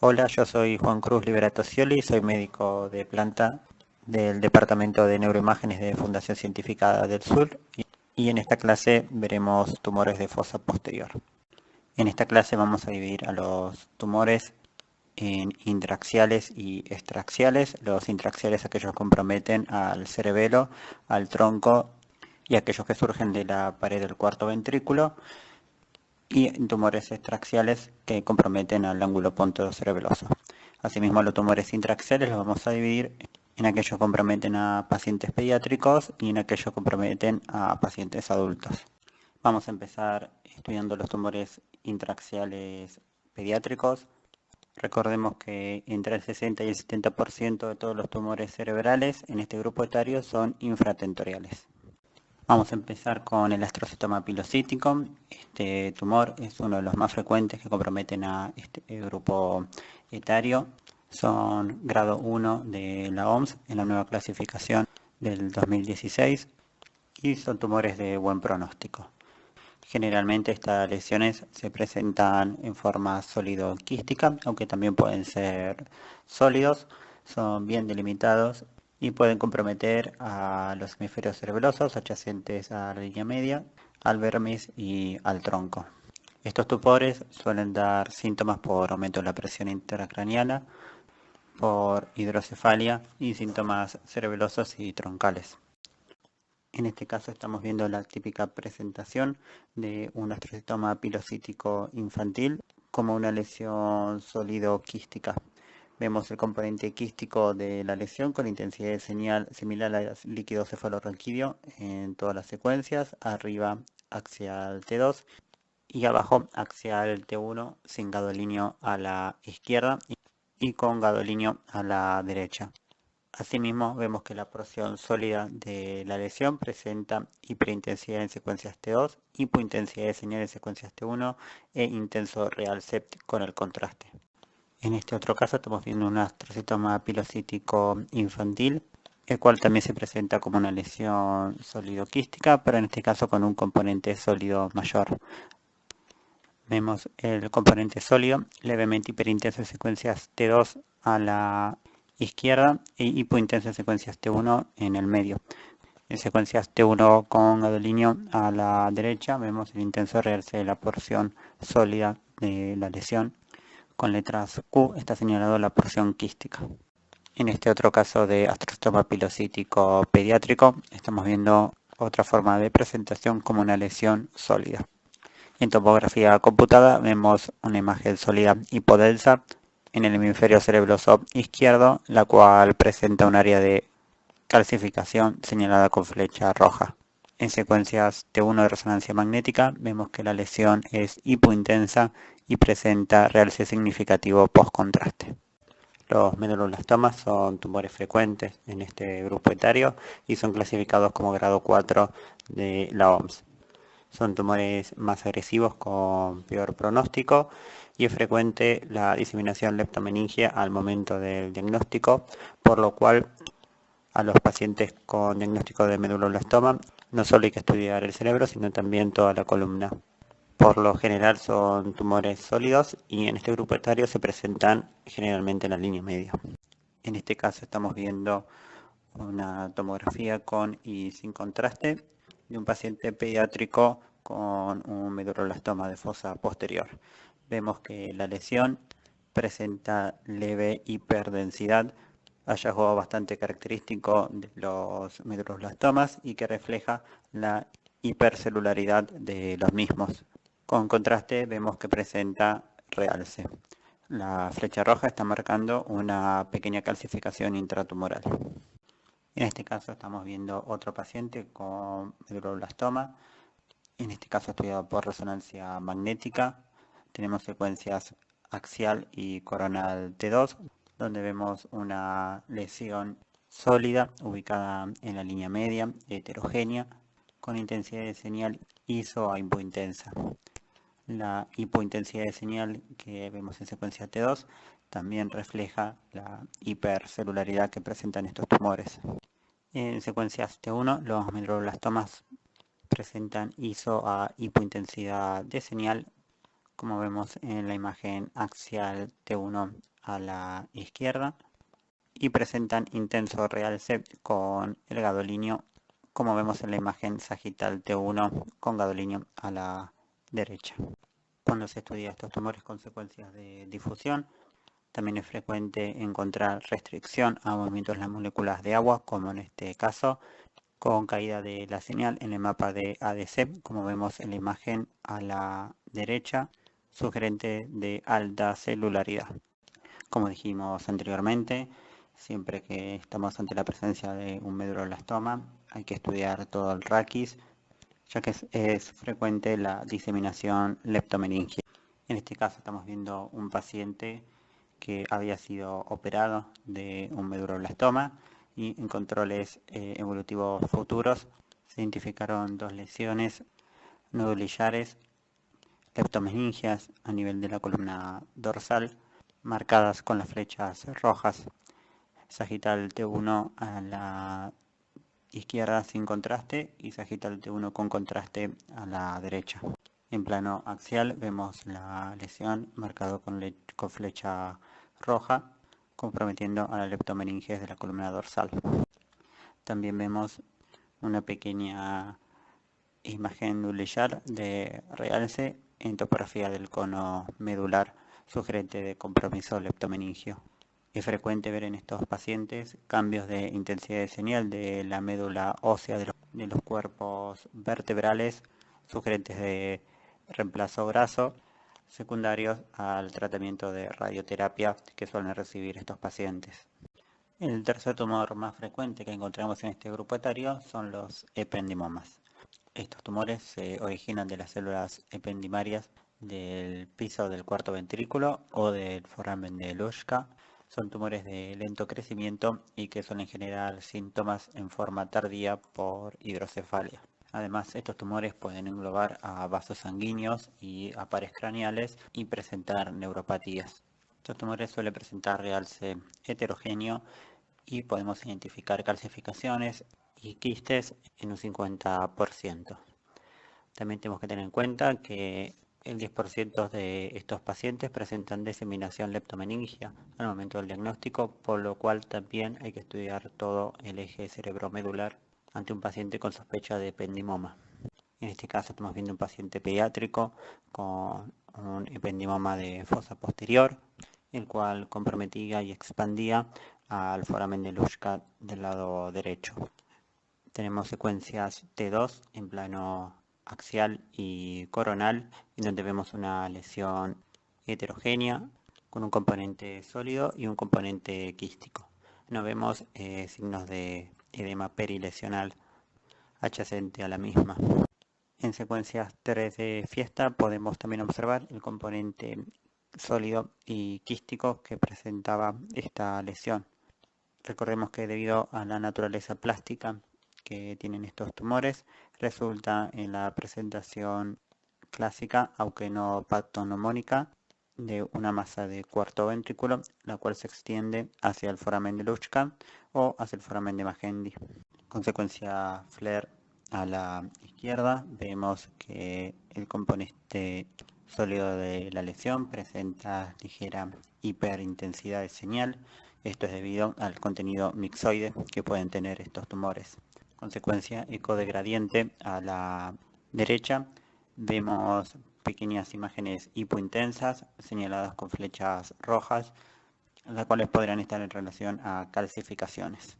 Hola, yo soy Juan Cruz Liberato Scioli, soy médico de planta del Departamento de Neuroimágenes de Fundación Científica del Sur y en esta clase veremos tumores de fosa posterior. En esta clase vamos a dividir a los tumores en intraaxiales y extraaxiales. Los intraaxiales aquellos que comprometen al cerebelo, al tronco y aquellos que surgen de la pared del cuarto ventrículo, y tumores extraaxiales que comprometen al ángulo pontocerebeloso. Asimismo, los tumores intraaxiales los vamos a dividir en aquellos que comprometen a pacientes pediátricos y en aquellos que comprometen a pacientes adultos. Vamos a empezar estudiando los tumores intraaxiales pediátricos. Recordemos que entre el 60 y el 70% de todos los tumores cerebrales en este grupo etario son infratentoriales. Vamos a empezar con el astrocitoma pilocítico. Este tumor es uno de los más frecuentes que comprometen a este grupo etario. Son grado 1 de la OMS en la nueva clasificación del 2016 y son tumores de buen pronóstico. Generalmente estas lesiones se presentan en forma sólido-quística, aunque también pueden ser sólidos, son bien delimitados y pueden comprometer a los hemisferios cerebelosos adyacentes a la línea media, al vermis y al tronco. Estos tumores suelen dar síntomas por aumento de la presión intracraneana, por hidrocefalia y síntomas cerebelosos y troncales. En este caso estamos viendo la típica presentación de un astrocitoma pilocítico infantil como una lesión sólido-quística. Vemos el componente quístico de la lesión con intensidad de señal similar al líquido cefalorraquídeo en todas las secuencias, arriba axial T2 y abajo axial T1 sin gadolinio a la izquierda y con gadolinio a la derecha. Asimismo, vemos que la porción sólida de la lesión presenta hiperintensidad en secuencias T2, hipointensidad de señal en secuencias T1 e intenso real sept con el contraste. En este otro caso estamos viendo un astrocitoma pilocítico infantil, el cual también se presenta como una lesión sólido-quística, pero en este caso con un componente sólido mayor. Vemos el componente sólido levemente hiperintenso en secuencias T2 a la izquierda y hipointenso en secuencias T1 en el medio. En secuencias T1 con gadolinio a la derecha vemos el intenso realce de la porción sólida de la lesión. Con letras Q está señalado la porción quística. En este otro caso de astrocitoma pilocítico pediátrico estamos viendo otra forma de presentación como una lesión sólida. En topografía computada vemos una imagen sólida hipodensa en el hemisferio cerebroso izquierdo, la cual presenta un área de calcificación señalada con flecha roja. En secuencias T1 de resonancia magnética vemos que la lesión es hipointensa y presenta realce significativo post-contraste. Los meduloblastomas son tumores frecuentes en este grupo etario y son clasificados como grado 4 de la OMS. Son tumores más agresivos con peor pronóstico y es frecuente la diseminación leptomeningia al momento del diagnóstico, por lo cual a los pacientes con diagnóstico de meduloblastoma no solo hay que estudiar el cerebro, sino también toda la columna. Por lo general son tumores sólidos y en este grupo etario se presentan generalmente en la línea media. En este caso estamos viendo una tomografía con y sin contraste de un paciente pediátrico con un medulloblastoma de fosa posterior. Vemos que la lesión presenta leve hiperdensidad, hallazgo bastante característico de los medulloblastomas y que refleja la hipercelularidad de los mismos. Con contraste vemos que presenta realce. La flecha roja está marcando una pequeña calcificación intratumoral. En este caso estamos viendo otro paciente con medulloblastoma, en este caso estudiado por resonancia magnética. Tenemos secuencias axial y coronal T2, donde vemos una lesión sólida ubicada en la línea media, heterogénea, con intensidad de señal iso a hipointensa. La hipointensidad de señal que vemos en secuencia T2 también refleja la hipercelularidad que presentan estos tumores. En secuencias T1, los medulloblastomas presentan iso a hipointensidad de señal como vemos en la imagen axial T1 a la izquierda, y presentan intenso realce con el gadolinio, como vemos en la imagen sagital T1 con gadolinio a la derecha. Cuando se estudia estos tumores con secuencias de difusión, también es frecuente encontrar restricción a movimientos de las moléculas de agua, como en este caso, con caída de la señal en el mapa de ADC, como vemos en la imagen a la derecha, sugerente de alta celularidad. Como dijimos anteriormente, siempre que estamos ante la presencia de un medulloblastoma, hay que estudiar todo el raquis, ya que es frecuente la diseminación leptomeningia. En este caso estamos viendo un paciente que había sido operado de un medulloblastoma y en controles evolutivos futuros se identificaron dos lesiones nodulillares, leptomeningias a nivel de la columna dorsal, marcadas con las flechas rojas, sagital T1 a la izquierda sin contraste y sagital T1 con contraste a la derecha. En plano axial vemos la lesión marcado con flecha roja, comprometiendo a la leptomeninges de la columna dorsal. También vemos una pequeña imagen nudillar de realce en topografía del cono medular, sugerente de compromiso leptomeningio. Es frecuente ver en estos pacientes cambios de intensidad de señal de la médula ósea de los cuerpos vertebrales, sugerentes de reemplazo graso, secundarios al tratamiento de radioterapia que suelen recibir estos pacientes. El tercer tumor más frecuente que encontramos en este grupo etario son los ependimomas. Estos tumores se originan de las células ependimarias del piso del cuarto ventrículo o del foramen de Luschka. Son tumores de lento crecimiento y que suelen generar síntomas en forma tardía por hidrocefalia. Además, estos tumores pueden englobar a vasos sanguíneos y a pares craneales y presentar neuropatías. Estos tumores suelen presentar realce heterogéneo y podemos identificar calcificaciones y quistes en un 50%. También tenemos que tener en cuenta que el 10% de estos pacientes presentan diseminación leptomeningia al momento del diagnóstico, por lo cual también hay que estudiar todo el eje cerebromedular ante un paciente con sospecha de ependimoma. En este caso estamos viendo un paciente pediátrico con un ependimoma de fosa posterior, el cual comprometía y expandía al foramen de Luschka del lado derecho. Tenemos secuencias T2 en plano axial y coronal, en donde vemos una lesión heterogénea con un componente sólido y un componente quístico. No vemos signos de edema perilesional adyacente a la misma. En secuencias 3 de fiesta podemos también observar el componente sólido y quístico que presentaba esta lesión. Recordemos que debido a la naturaleza plástica que tienen estos tumores, resulta en la presentación clásica, aunque no patognomónica, de una masa de cuarto ventrículo, la cual se extiende hacia el foramen de Luschka o hacia el foramen de Magendie. Consecuencia FLAIR a la izquierda, vemos que el componente sólido de la lesión presenta ligera hiperintensidad de señal. Esto es debido al contenido mixoide que pueden tener estos tumores. Consecuencia eco de gradiente a la derecha, vemos pequeñas imágenes hipointensas señaladas con flechas rojas, las cuales podrían estar en relación a calcificaciones.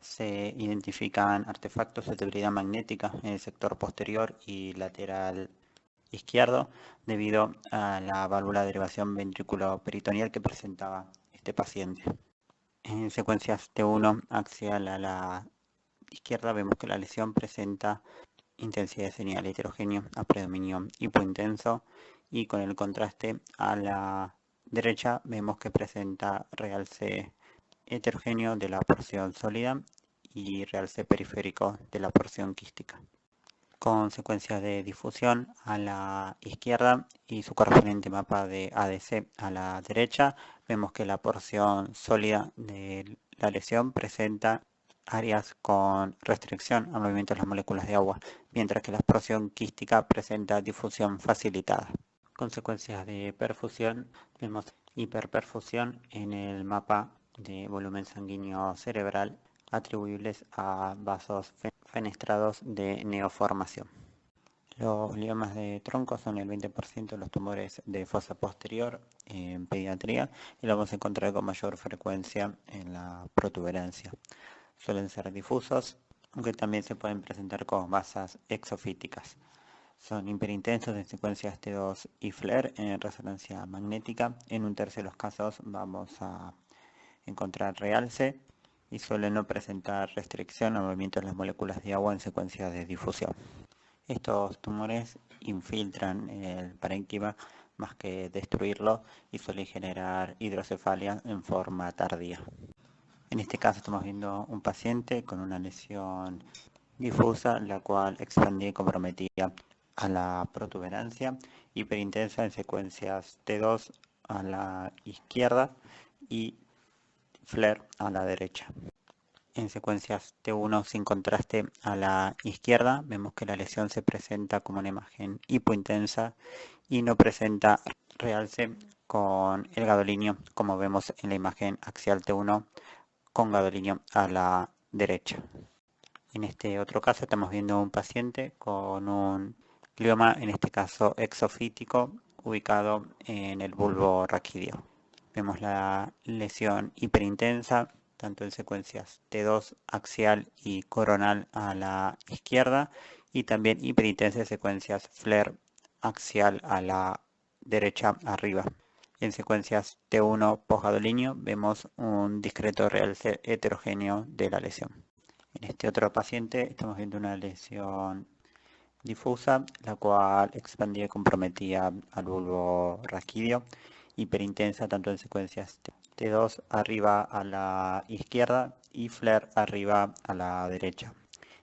Se identifican artefactos de debilidad magnética en el sector posterior y lateral izquierdo debido a la válvula de derivación ventrículo-peritoneal que presentaba este paciente. En secuencias T1 axial a la izquierda vemos que la lesión presenta intensidad de señal heterogéneo a predominio hipointenso, y con el contraste a la derecha vemos que presenta realce heterogéneo de la porción sólida y realce periférico de la porción quística. Con secuencias de difusión a la izquierda y su correspondiente mapa de ADC a la derecha, vemos que la porción sólida de la lesión presenta áreas con restricción al movimiento de las moléculas de agua, mientras que la porción quística presenta difusión facilitada. Consecuencias de perfusión, vemos hiperperfusión en el mapa de volumen sanguíneo cerebral atribuibles a vasos fenestrados de neoformación. Los gliomas de tronco son el 20% de los tumores de fosa posterior en pediatría y lo vamos a encontrar con mayor frecuencia en la protuberancia. Suelen ser difusos, aunque también se pueden presentar con masas exofíticas. Son hiperintensos en secuencias T2 y FLAIR en resonancia magnética. En un tercio de los casos vamos a encontrar realce y suelen no presentar restricción a movimientos de las moléculas de agua en secuencias de difusión. Estos tumores infiltran el parénquima más que destruirlo y suelen generar hidrocefalia en forma tardía. En este caso estamos viendo un paciente con una lesión difusa, la cual expandía y comprometía a la protuberancia, hiperintensa en secuencias T2 a la izquierda y FLAIR a la derecha. En secuencias T1 sin contraste a la izquierda vemos que la lesión se presenta como una imagen hipointensa y no presenta realce con el gadolinio, como vemos en la imagen axial T1 con gadolinio a la derecha. En este otro caso estamos viendo un paciente con un glioma, en este caso exofítico, ubicado en el bulbo raquídeo. Vemos la lesión hiperintensa, tanto en secuencias T2 axial y coronal a la izquierda, y también hiperintensa en secuencias FLAIR axial a la derecha arriba. En secuencias T1 posgadolinio vemos un discreto realce heterogéneo de la lesión. En este otro paciente estamos viendo una lesión difusa, la cual expandía y comprometía al bulbo raquídeo, hiperintensa tanto en secuencias T2 arriba a la izquierda y FLAIR arriba a la derecha.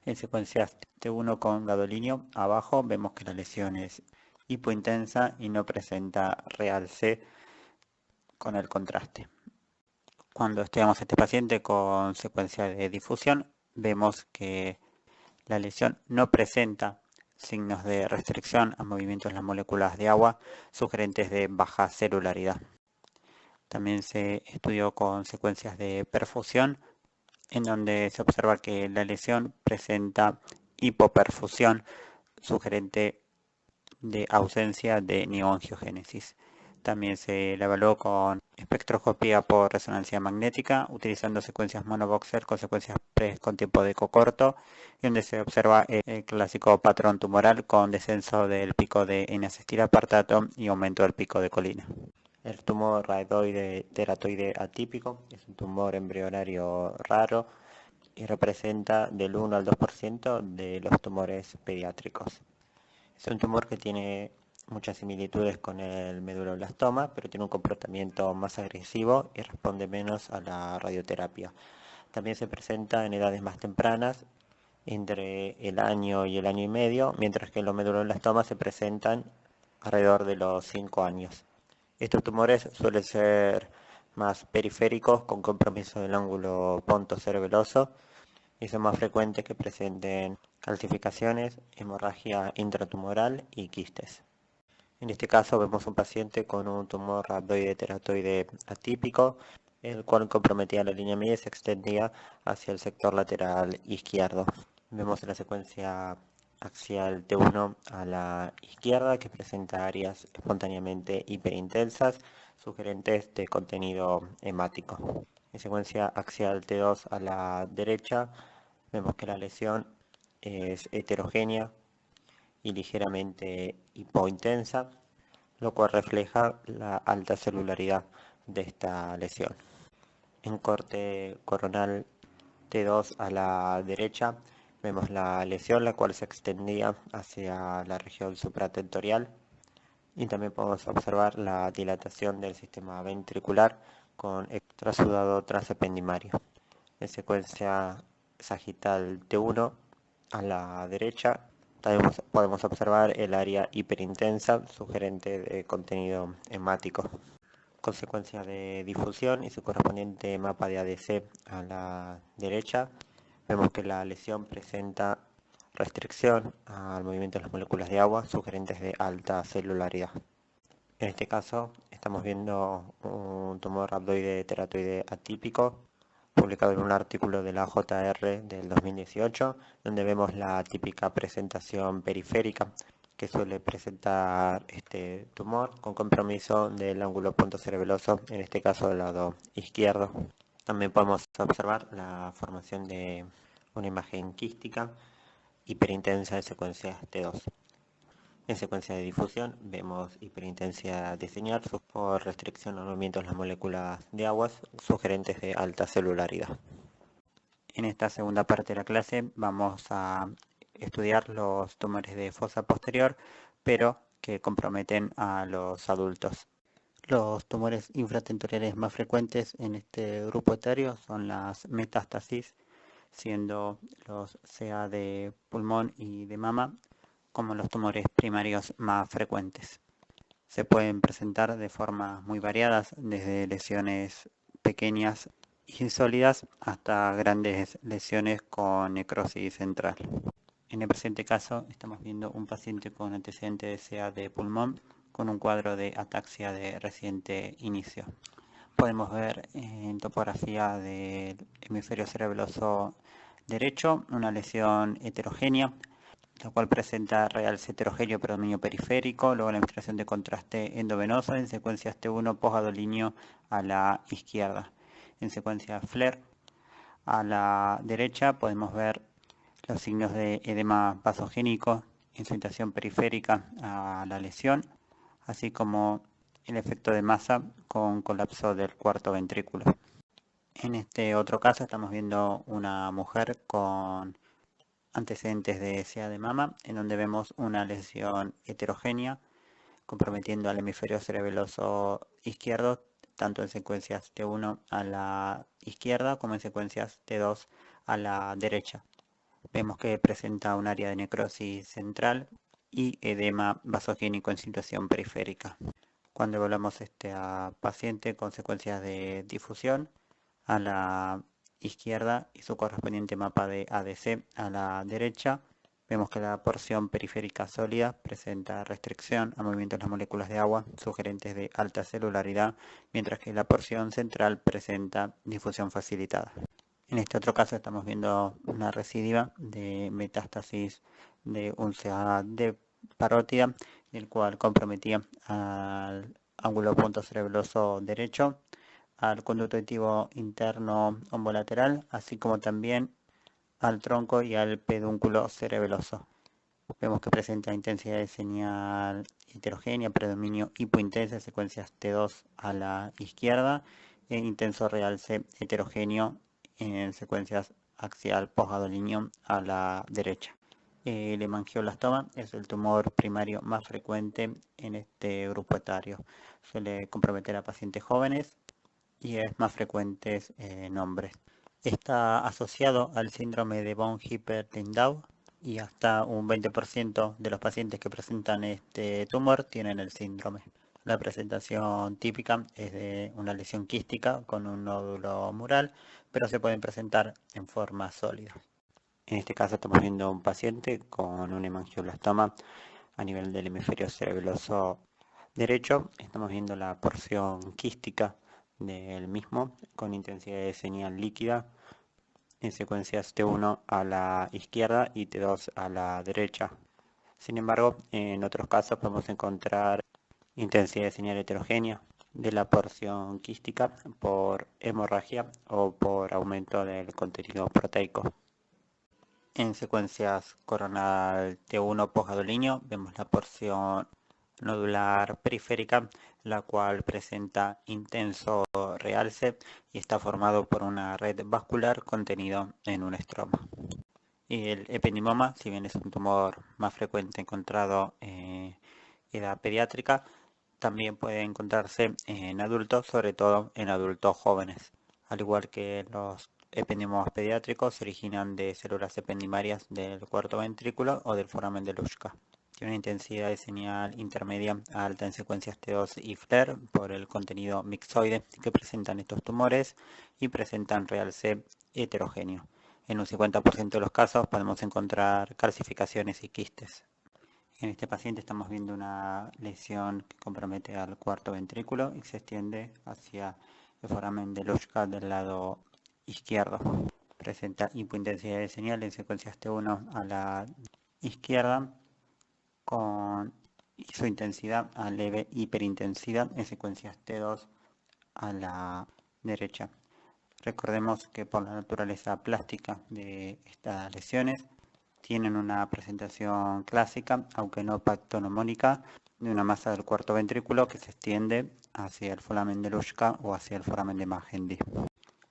En secuencias T1 con gadolinio abajo vemos que la lesión es hipointensa y no presenta realce con el contraste. Cuando estudiamos a este paciente con secuencia de difusión, vemos que la lesión no presenta signos de restricción a movimientos de las moléculas de agua sugerentes de baja celularidad. También se estudió con secuencias de perfusión, en donde se observa que la lesión presenta hipoperfusión sugerente de ausencia de neoangiogénesis. También se la evaluó con espectroscopía por resonancia magnética, utilizando secuencias monovoxel con secuencias PRES con tiempo de eco corto, y donde se observa el clásico patrón tumoral con descenso del pico de N-acetilapartato y aumento del pico de colina. El tumor raedoide teratoide atípico es un tumor embrionario raro y representa del 1 al 2% de los tumores pediátricos. Es un tumor que tiene muchas similitudes con el meduloblastoma, pero tiene un comportamiento más agresivo y responde menos a la radioterapia. También se presenta en edades más tempranas, entre el año y el año y medio, mientras que los meduloblastomas se presentan alrededor de los 5 años. Estos tumores suelen ser más periféricos con compromiso del ángulo pontocerebeloso y son más frecuentes que presenten calcificaciones, hemorragia intratumoral y quistes. En este caso vemos un paciente con un tumor rhabdoide teratoide atípico, el cual comprometía la línea media y se extendía hacia el sector lateral izquierdo. Vemos en la secuencia axial T1 a la izquierda que presenta áreas espontáneamente hiperintensas, sugerentes de contenido hemático. En secuencia axial T2 a la derecha vemos que la lesión es heterogénea y ligeramente hipointensa, lo cual refleja la alta celularidad de esta lesión. En corte coronal T2 a la derecha vemos la lesión, la cual se extendía hacia la región supratentorial, y también podemos observar la dilatación del sistema ventricular con extrasudado transependimario. En secuencia sagital T1 a la derecha también podemos observar el área hiperintensa sugerente de contenido hemático. Consecuencia de difusión y su correspondiente mapa de ADC a la derecha, vemos que la lesión presenta restricción al movimiento de las moléculas de agua sugerentes de alta celularidad. En este caso estamos viendo un tumor rhabdoide teratoide atípico publicado en un artículo de la JR del 2018, donde vemos la típica presentación periférica que suele presentar este tumor con compromiso del ángulo punto cerebeloso, en este caso del lado izquierdo. También podemos observar la formación de una imagen quística hiperintensa de secuencias T2. En secuencia de difusión vemos hiperintensidad de señal por restricción a movimientos de las moléculas de aguas sugerentes de alta celularidad. En esta segunda parte de la clase vamos a estudiar los tumores de fosa posterior, pero que comprometen a los adultos. Los tumores infratentoriales más frecuentes en este grupo etario son las metástasis, siendo los CA de pulmón y de mama como los tumores primarios más frecuentes. Se pueden presentar de formas muy variadas, desde lesiones pequeñas y sólidas hasta grandes lesiones con necrosis central. En el presente caso estamos viendo un paciente con antecedente de CA de pulmón con un cuadro de ataxia de reciente inicio. Podemos ver en topografía del hemisferio cerebeloso derecho una lesión heterogénea, la cual presenta realce heterogéneo predominio periférico, luego la administración de contraste endovenoso en secuencias T1 posgadolinio a la izquierda. En secuencia FLAIR a la derecha podemos ver los signos de edema vasogénico en su orientación periférica a la lesión, así como el efecto de masa con colapso del cuarto ventrículo. En este otro caso estamos viendo una mujer con antecedentes de CA de mama, en donde vemos una lesión heterogénea comprometiendo al hemisferio cerebeloso izquierdo, tanto en secuencias T1 a la izquierda como en secuencias T2 a la derecha. Vemos que presenta un área de necrosis central y edema vasogénico en situación periférica. Cuando evaluamos a paciente con secuencias de difusión a la izquierda y su correspondiente mapa de ADC a la derecha, vemos que la porción periférica sólida presenta restricción a movimientos de las moléculas de agua sugerentes de alta celularidad, mientras que la porción central presenta difusión facilitada. En este otro caso estamos viendo una recidiva de metástasis de un CA de parótida, el cual comprometía al ángulo punto cerebeloso derecho, al conducto auditivo interno hombolateral, así como también al tronco y al pedúnculo cerebeloso. Vemos que presenta intensidad de señal heterogénea, predominio hipointensa, secuencias T2 a la izquierda, e intenso realce heterogéneo en secuencias axial posgadolinio a la derecha. El hemangioblastoma es el tumor primario más frecuente en este grupo etario. Suele comprometer a pacientes jóvenes y es más frecuente en hombres. Está asociado al síndrome de von Hippel-Lindau y hasta un 20% de los pacientes que presentan este tumor tienen el síndrome. La presentación típica es de una lesión quística con un nódulo mural, pero se pueden presentar en forma sólida. En este caso estamos viendo un paciente con un hemangioblastoma a nivel del hemisferio cerebeloso derecho. Estamos viendo la porción quística del mismo con intensidad de señal líquida en secuencias T1 a la izquierda y T2 a la derecha. Sin embargo, en otros casos podemos encontrar intensidad de señal heterogénea de la porción quística por hemorragia o por aumento del contenido proteico. En secuencias coronal T1 posgadolinio vemos la porción nodular periférica, la cual presenta intenso realce y está formado por una red vascular contenido en un estroma. Y el ependimoma, si bien es un tumor más frecuente encontrado en edad pediátrica, también puede encontrarse en adultos, sobre todo en adultos jóvenes. Al igual que los ependimomas pediátricos, se originan de células ependimarias del cuarto ventrículo o del foramen de Luschka. Tiene una intensidad de señal intermedia a alta en secuencias T2 y FLAIR por el contenido mixoide que presentan estos tumores y presentan realce heterogéneo. En un 50% de los casos podemos encontrar calcificaciones y quistes. En este paciente estamos viendo una lesión que compromete al cuarto ventrículo y se extiende hacia el foramen de Luschka del lado izquierdo. Presenta hipointensidad de señal en secuencias T1 a la izquierda con su intensidad a leve hiperintensidad en secuencias T2 a la derecha. Recordemos que por la naturaleza plástica de estas lesiones tienen una presentación clásica, aunque no pactonomónica, de una masa del cuarto ventrículo que se extiende hacia el foramen de Luschka o hacia el foramen de Magendie.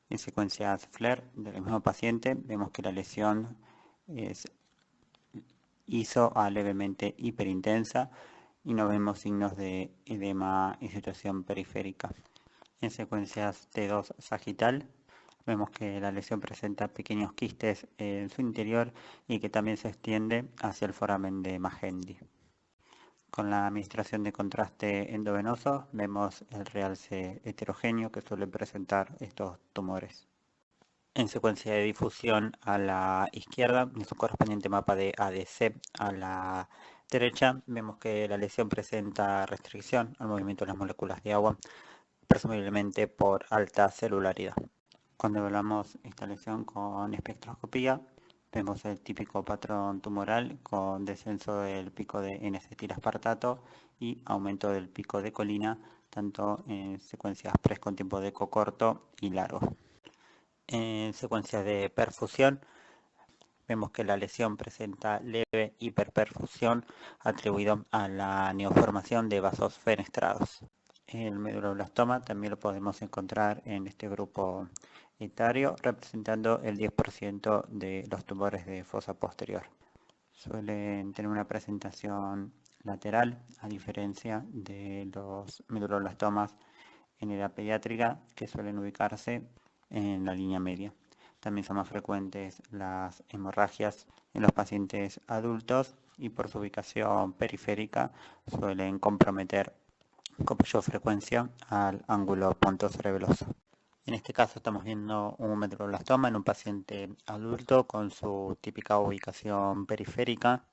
En secuencias FLAIR del mismo paciente vemos que la lesión es ISO a levemente hiperintensa y no vemos signos de edema y situación periférica. En secuencias T2 sagital vemos que la lesión presenta pequeños quistes en su interior y que también se extiende hacia el foramen de Magendie. Con la administración de contraste endovenoso vemos el realce heterogéneo que suele presentar estos tumores. En secuencia de difusión a la izquierda, en su correspondiente mapa de ADC a la derecha, vemos que la lesión presenta restricción al movimiento de las moléculas de agua, presumiblemente por alta celularidad. Cuando evaluamos esta lesión con espectroscopía, vemos el típico patrón tumoral con descenso del pico de N-acetilaspartato y aumento del pico de colina, tanto en secuencias PRES con tiempo de eco corto y largo. En secuencias de perfusión, vemos que la lesión presenta leve hiperperfusión atribuido a la neoformación de vasos fenestrados. El medulloblastoma también lo podemos encontrar en este grupo etario, representando el 10% de los tumores de fosa posterior. Suelen tener una presentación lateral, a diferencia de los medulloblastomas en edad pediátrica, que suelen ubicarse en la línea media. También son más frecuentes las hemorragias en los pacientes adultos y por su ubicación periférica suelen comprometer con mayor frecuencia al ángulo pontocerebeloso. En este caso estamos viendo un medulloblastoma en un paciente adulto con su típica ubicación periférica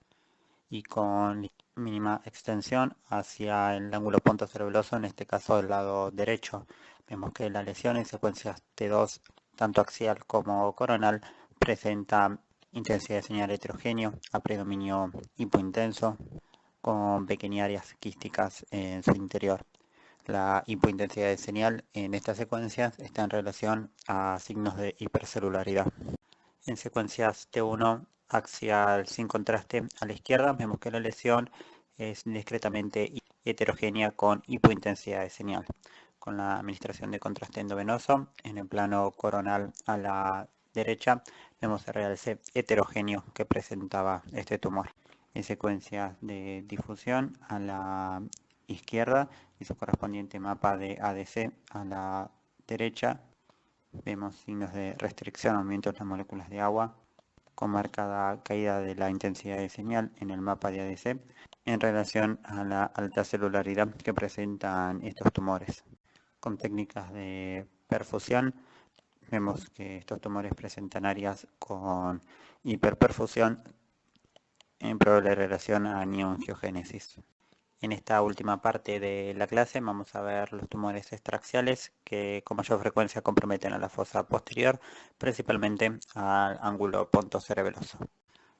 y con mínima extensión hacia el ángulo pontocerebeloso, en este caso del lado derecho. Vemos que la lesión en secuencias T2, tanto axial como coronal, presenta intensidad de señal heterogéneo a predominio hipointenso, con pequeñas áreas quísticas en su interior. La hipointensidad de señal en estas secuencias está en relación a signos de hipercelularidad. En secuencias T1 axial sin contraste a la izquierda, vemos que la lesión es discretamente heterogénea con hipointensidad de señal. Con la administración de contraste endovenoso, en el plano coronal a la derecha, vemos el realce heterogéneo que presentaba este tumor. En secuencias de difusión a la izquierda y su correspondiente mapa de ADC a la derecha, vemos signos de restricción al movimiento de las moléculas de agua, con marcada caída de la intensidad de señal en el mapa de ADC en relación a la alta celularidad que presentan estos tumores. Con técnicas de perfusión vemos que estos tumores presentan áreas con hiperperfusión en probable relación a neoangiogénesis. En esta última parte de la clase vamos a ver los tumores extraaxiales que con mayor frecuencia comprometen a la fosa posterior, principalmente al ángulo pontocerebeloso.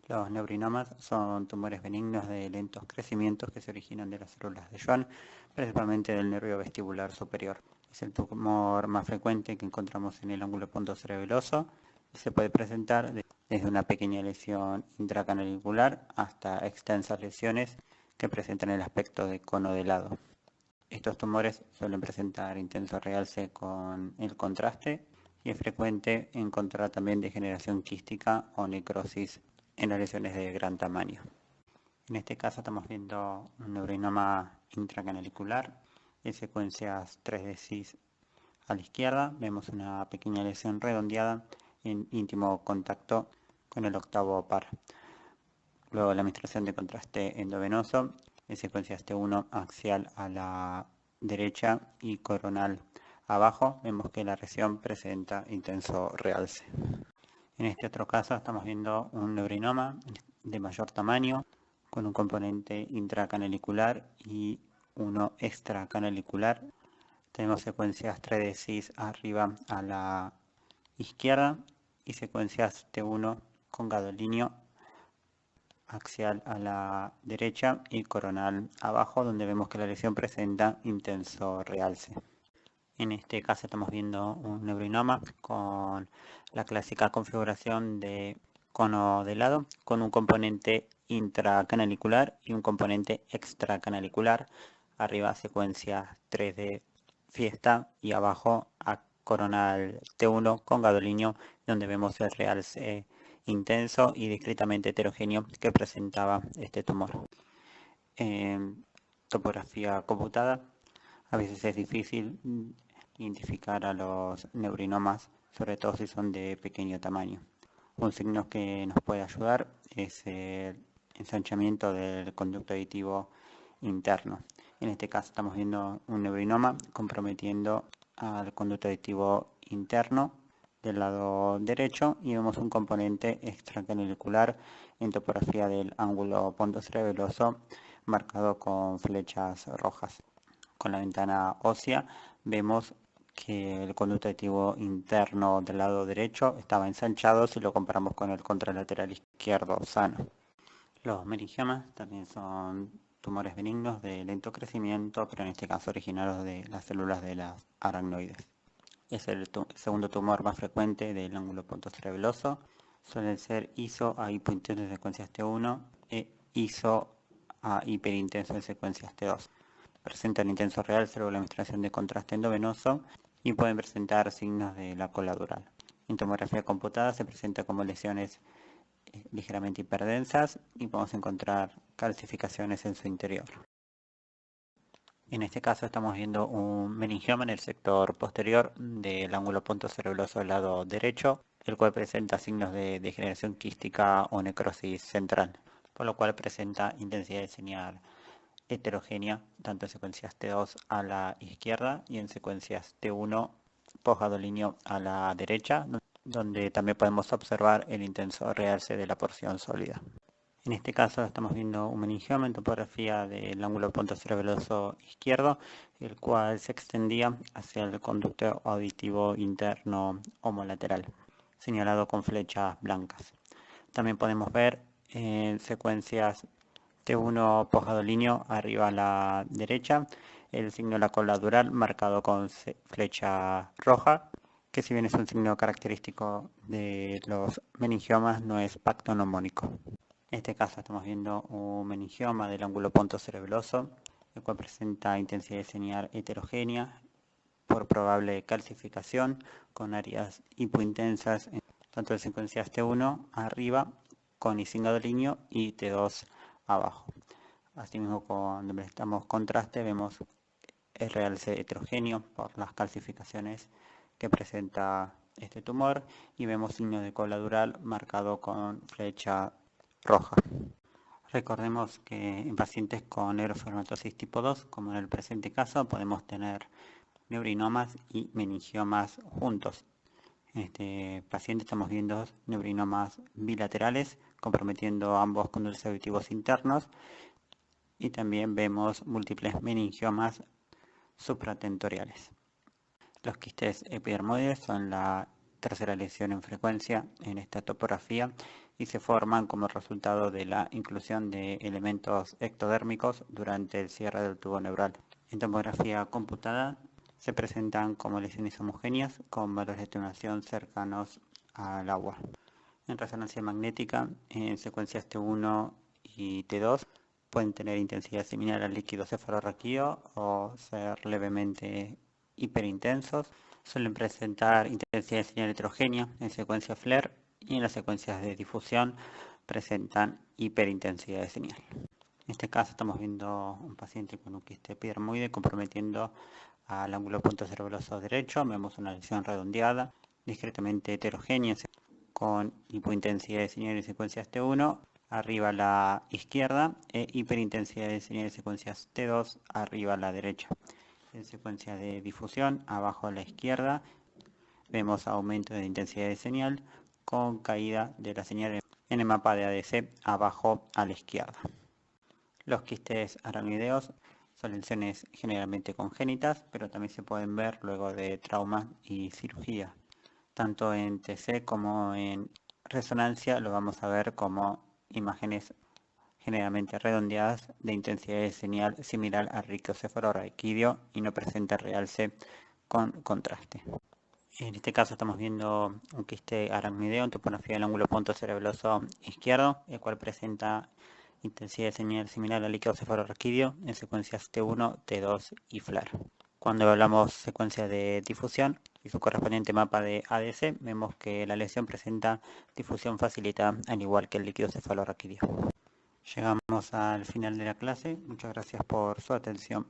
Los neurinomas son tumores benignos de lentos crecimientos que se originan de las células de Schwann, principalmente del nervio vestibular superior. Es el tumor más frecuente que encontramos en el ángulo pontocerebeloso y se puede presentar desde una pequeña lesión intracanalicular hasta extensas lesiones que presentan el aspecto de cono de helado. Estos tumores suelen presentar intenso realce con el contraste y es frecuente encontrar también degeneración quística o necrosis en las lesiones de gran tamaño. En este caso estamos viendo un neurinoma intracanalicular en secuencias 3D cis a la izquierda. Vemos una pequeña lesión redondeada en íntimo contacto con el octavo par. Luego la administración de contraste endovenoso en secuencias T1 axial a la derecha y coronal abajo, vemos que la región presenta intenso realce. En este otro caso estamos viendo un neurinoma de mayor tamaño con un componente intracanalicular y uno extracanalicular. Tenemos secuencias 3 de cis arriba a la izquierda y secuencias T1 con gadolinio axial a la derecha y coronal abajo, donde vemos que la lesión presenta intenso realce. En este caso estamos viendo un neurinoma con la clásica configuración de cono de lado, con un componente intracanalicular y un componente extracanalicular. Arriba secuencia 3 de fiesta y abajo a coronal T1 con gadolinio, donde vemos el realce intenso y discretamente heterogéneo que presentaba este tumor. En topografía computada, a veces es difícil identificar a los neurinomas, sobre todo si son de pequeño tamaño. Un signo que nos puede ayudar es el ensanchamiento del conducto aditivo interno. En este caso estamos viendo un neurinoma comprometiendo al conducto aditivo interno del lado derecho y vemos un componente extracanalicular en topografía del ángulo pontocerebeloso marcado con flechas rojas. Con la ventana ósea vemos que el conducto aditivo interno del lado derecho estaba ensanchado si lo comparamos con el contralateral izquierdo sano. Los meningiomas también son tumores benignos de lento crecimiento, pero en este caso originados de las células de las aracnoides. Es el segundo tumor más frecuente del ángulo pontocerebeloso. Suelen ser iso a hipointenso en secuencias T1 e iso a hiperintenso en secuencias T2. Presentan intenso realce luego la administración de contraste endovenoso y pueden presentar signos de la cola dural. En tomografía computada se presenta como lesiones ligeramente hiperdensas y podemos encontrar calcificaciones en su interior. En este caso estamos viendo un meningioma en el sector posterior del ángulo pontocerebeloso del lado derecho, el cual presenta signos de degeneración quística o necrosis central, por lo cual presenta intensidad de señal heterogénea, tanto en secuencias T2 a la izquierda y en secuencias T1 posgadolinio a la derecha, donde también podemos observar el intenso realce de la porción sólida. En este caso estamos viendo un meningioma en topografía del ángulo pontocerebeloso izquierdo, el cual se extendía hacia el conducto auditivo interno homolateral, señalado con flechas blancas. También podemos ver en secuencias T1 posgadolinio arriba a la derecha el signo de la cola dural marcado con flecha roja, que si bien es un signo característico de los meningiomas, no es pactonomónico. En este caso estamos viendo un meningioma del ángulo pontocerebeloso, el cual presenta intensidad de señal heterogénea por probable calcificación con áreas hipointensas tanto en secuencias T1 arriba con y sin gadolinio y T2 abajo. Asimismo, cuando prestamos contraste vemos el realce heterogéneo por las calcificaciones que presenta este tumor y vemos signo de cola dural marcado con flecha roja. Recordemos que en pacientes con neurofibromatosis tipo 2, como en el presente caso, podemos tener neurinomas y meningiomas juntos. En este paciente estamos viendo neurinomas bilaterales comprometiendo ambos conductos auditivos internos y también vemos múltiples meningiomas supratentoriales. Los quistes epidermoides son la tercera lesión en frecuencia en esta topografía y se forman como resultado de la inclusión de elementos ectodérmicos durante el cierre del tubo neural. En tomografía computada se presentan como lesiones homogéneas con valores de atenuación cercanos al agua. En resonancia magnética, en secuencias T1 y T2 pueden tener intensidad similar al líquido cefalorraquídeo o ser levemente hiperintensos. Suelen presentar intensidad de señal heterogénea en secuencias FLAIR y en las secuencias de difusión presentan hiperintensidad de señal. En este caso estamos viendo un paciente con un quiste epidermoide comprometiendo al ángulo pontocerebeloso derecho. Vemos una lesión redondeada, discretamente heterogénea con hipointensidad de señal en secuencias T1 arriba a la izquierda e hiperintensidad de señal en secuencias T2 arriba a la derecha. En secuencia de difusión abajo a la izquierda vemos aumento de intensidad de señal con caída de la señal en el mapa de ADC abajo a la izquierda. Los quistes aracnoideos son lesiones generalmente congénitas, pero también se pueden ver luego de traumas y cirugía. Tanto en TC como en resonancia lo vamos a ver como imágenes generalmente redondeadas de intensidad de señal similar al ricocefalorraquídeo y no presenta realce con contraste. En este caso estamos viendo un quiste aracnoideo en topografía del ángulo punto cerebeloso izquierdo, el cual presenta intensidad de señal similar al líquido cefalorraquídeo en secuencias T1, T2 y FLAR. Cuando hablamos secuencia de difusión y su correspondiente mapa de ADC, vemos que la lesión presenta difusión facilitada al igual que el líquido cefalorraquídeo. Llegamos al final de la clase, muchas gracias por su atención.